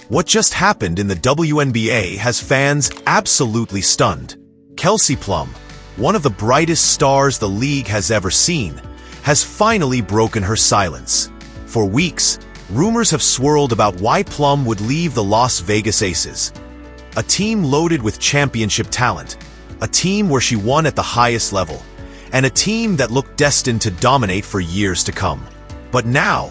What just happened in the WNBA has fans absolutely stunned. Kelsey Plum, one of the brightest stars the league has ever seen, has finally broken her silence. For weeks, rumors have swirled about why Plum would leave the Las Vegas Aces, a team loaded with championship talent, a team where she won at the highest level, and a team that looked destined to dominate for years to come. But now,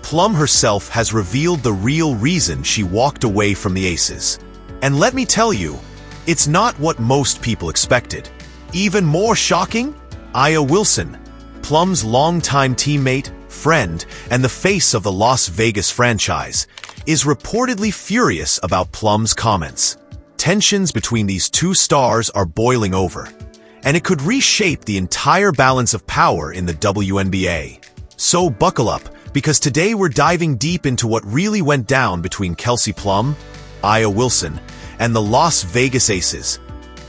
Plum herself has revealed the real reason she walked away from the Aces. And let me tell you, it's not what most people expected. Even more shocking, Aya Wilson, Plum's longtime teammate, friend, and the face of the Las Vegas franchise, is reportedly furious about Plum's comments. Tensions between these two stars are boiling over, and it could reshape the entire balance of power in the WNBA. So buckle up, because today we're diving deep into what really went down between Kelsey Plum, Aya Wilson, and the Las Vegas Aces,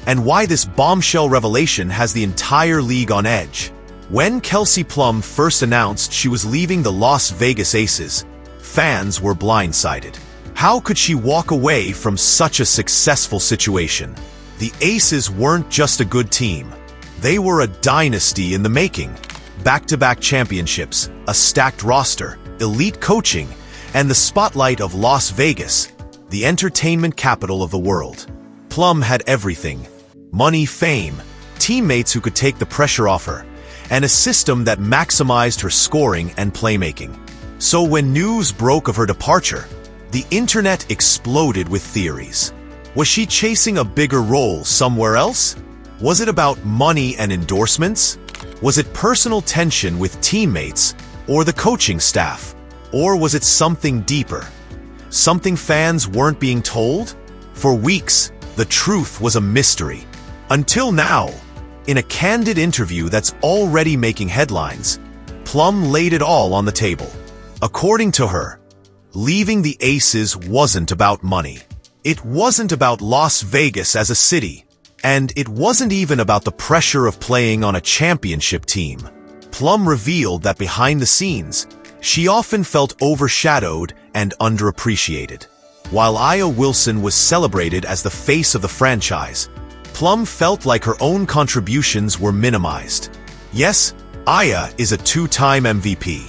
and why this bombshell revelation has the entire league on edge. When Kelsey Plum first announced she was leaving the Las Vegas Aces, fans were blindsided. How could she walk away from such a successful situation? The Aces weren't just a good team. They were a dynasty in the making. Back-to-back championships, a stacked roster, elite coaching, and the spotlight of Las Vegas, the entertainment capital of the world. Plum had everything: money, fame, teammates who could take the pressure off her, and a system that maximized her scoring and playmaking. So when news broke of her departure, the internet exploded with theories. Was she chasing a bigger role somewhere else? Was it about money and endorsements? Was it personal tension with teammates or the coaching staff? Or was it something deeper? Something fans weren't being told? For weeks, the truth was a mystery. Until now, in a candid interview that's already making headlines, Plum laid it all on the table. According to her, leaving the Aces wasn't about money. It wasn't about Las Vegas as a city. And it wasn't even about the pressure of playing on a championship team. Plum revealed that behind the scenes, she often felt overshadowed and underappreciated. While Aya Wilson was celebrated as the face of the franchise, Plum felt like her own contributions were minimized. Yes, Aya is a two-time MVP.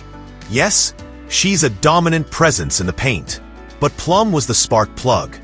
Yes, she's a dominant presence in the paint. But Plum was the spark plug,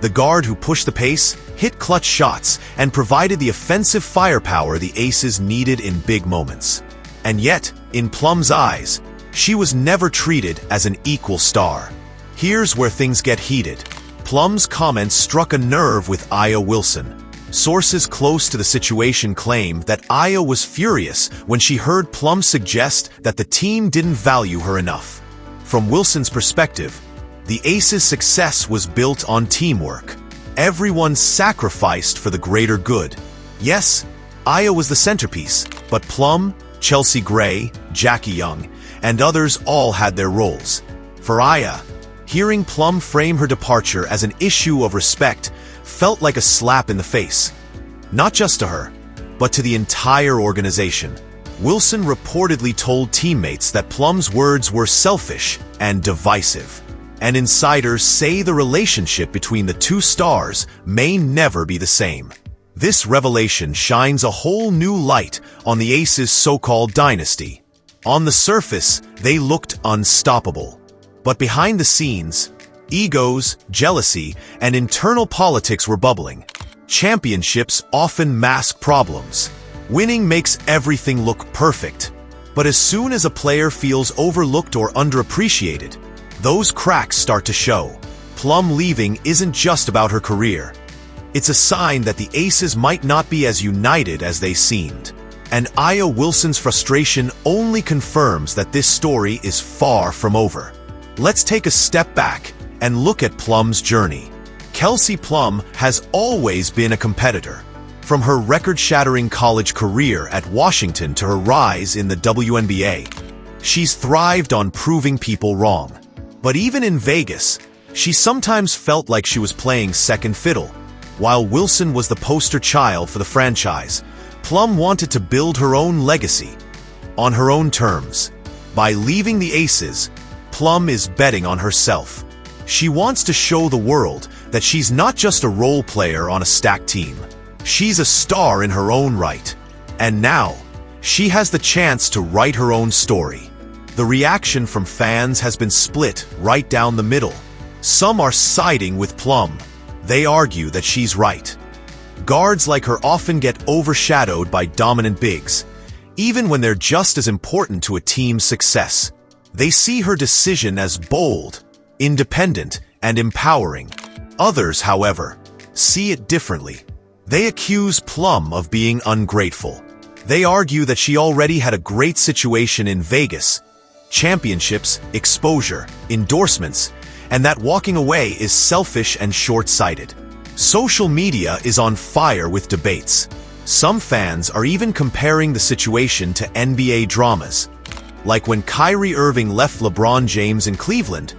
the guard who pushed the pace, hit clutch shots, and provided the offensive firepower the Aces needed in big moments. And yet, in Plum's eyes, she was never treated as an equal star. Here's where things get heated. Plum's comments struck a nerve with Aya Wilson. Sources close to the situation claim that Aya was furious when she heard Plum suggest that the team didn't value her enough. From Wilson's perspective, the Aces' success was built on teamwork. Everyone sacrificed for the greater good. Yes, Aya was the centerpiece, but Plum, Chelsea Gray, Jackie Young, and others all had their roles. For Aya, hearing Plum frame her departure as an issue of respect felt like a slap in the face. Not just to her, but to the entire organization. Wilson reportedly told teammates that Plum's words were selfish and divisive. And insiders say the relationship between the two stars may never be the same. This revelation shines a whole new light on the Aces' so-called dynasty. On the surface, they looked unstoppable. But behind the scenes, egos, jealousy, and internal politics were bubbling. Championships often mask problems. Winning makes everything look perfect. But as soon as a player feels overlooked or underappreciated, those cracks start to show. Plum leaving isn't just about her career. It's a sign that the Aces might not be as united as they seemed. And Aya Wilson's frustration only confirms that this story is far from over. Let's take a step back and look at Plum's journey. Kelsey Plum has always been a competitor. From her record-shattering college career at Washington to her rise in the WNBA, she's thrived on proving people wrong. But even in Vegas, she sometimes felt like she was playing second fiddle. While Wilson was the poster child for the franchise, Plum wanted to build her own legacy on her own terms. By leaving the Aces, Plum is betting on herself. She wants to show the world that she's not just a role player on a stacked team. She's a star in her own right. And now, she has the chance to write her own story. The reaction from fans has been split right down the middle. Some are siding with Plum. They argue that she's right. Guards like her often get overshadowed by dominant bigs, even when they're just as important to a team's success. They see her decision as bold, independent, and empowering. Others, however, see it differently. They accuse Plum of being ungrateful. They argue that she already had a great situation in Vegas, championships, exposure, endorsements, and that walking away is selfish and short-sighted. Social media is on fire with debates. Some fans are even comparing the situation to NBA dramas, like when Kyrie Irving left LeBron James in Cleveland,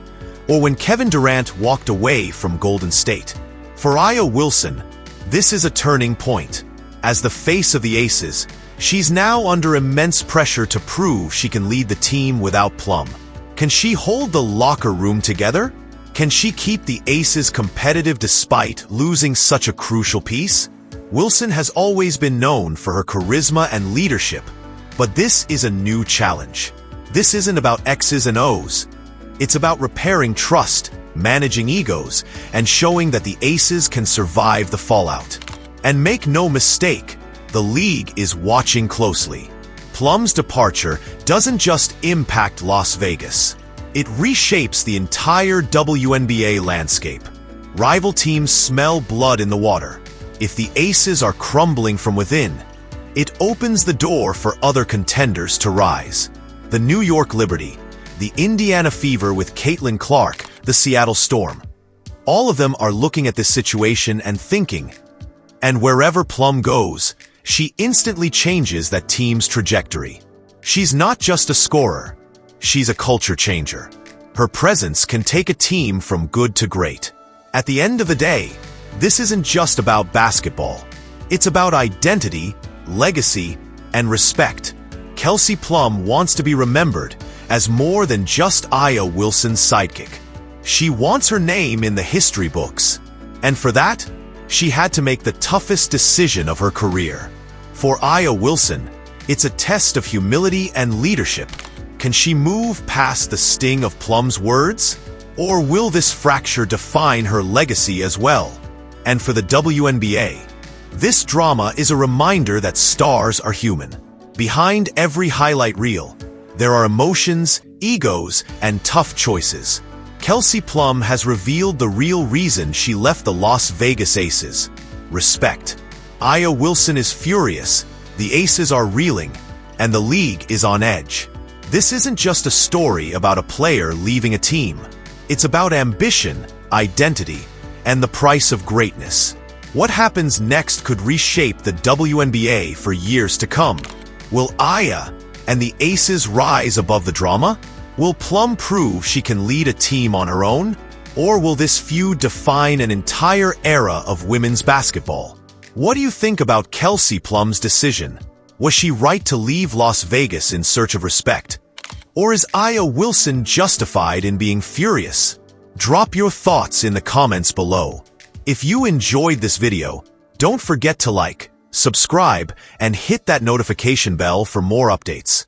or when Kevin Durant walked away from Golden State. For Aya Wilson, this is a turning point. As the face of the Aces, she's now under immense pressure to prove she can lead the team without Plum. Can she hold the locker room together? Can she keep the Aces competitive despite losing such a crucial piece? Wilson has always been known for her charisma and leadership, but this is a new challenge. This isn't about X's and O's. It's about repairing trust, managing egos, and showing that the Aces can survive the fallout. And make no mistake, the league is watching closely. Plum's departure doesn't just impact Las Vegas. It reshapes the entire WNBA landscape. Rival teams smell blood in the water. If the Aces are crumbling from within, it opens the door for other contenders to rise. The New York Liberty, the Indiana Fever with Caitlin Clark, the Seattle Storm. All of them are looking at this situation and thinking, and wherever Plum goes, she instantly changes that team's trajectory. She's not just a scorer, she's a culture changer. Her presence can take a team from good to great. At the end of the day, this isn't just about basketball. It's about identity, legacy, and respect. Kelsey Plum wants to be remembered as more than just Aya Wilson's sidekick. She wants her name in the history books. And for that, she had to make the toughest decision of her career. For Aya Wilson, it's a test of humility and leadership. Can she move past the sting of Plum's words? Or will this fracture define her legacy as well? And for the WNBA, this drama is a reminder that stars are human. Behind every highlight reel, there are emotions, egos, and tough choices. Kelsey Plum has revealed the real reason she left the Las Vegas Aces: respect. Aya Wilson is furious, the Aces are reeling, and the league is on edge. This isn't just a story about a player leaving a team. It's about ambition, identity, and the price of greatness. What happens next could reshape the WNBA for years to come. Will Aya and the Aces rise above the drama? Will Plum prove she can lead a team on her own? Or will this feud define an entire era of women's basketball? What do you think about Kelsey Plum's decision? Was she right to leave Las Vegas in search of respect? Or is Aya Wilson justified in being furious? Drop your thoughts in the comments below. If you enjoyed this video, don't forget to like, subscribe, and hit that notification bell for more updates.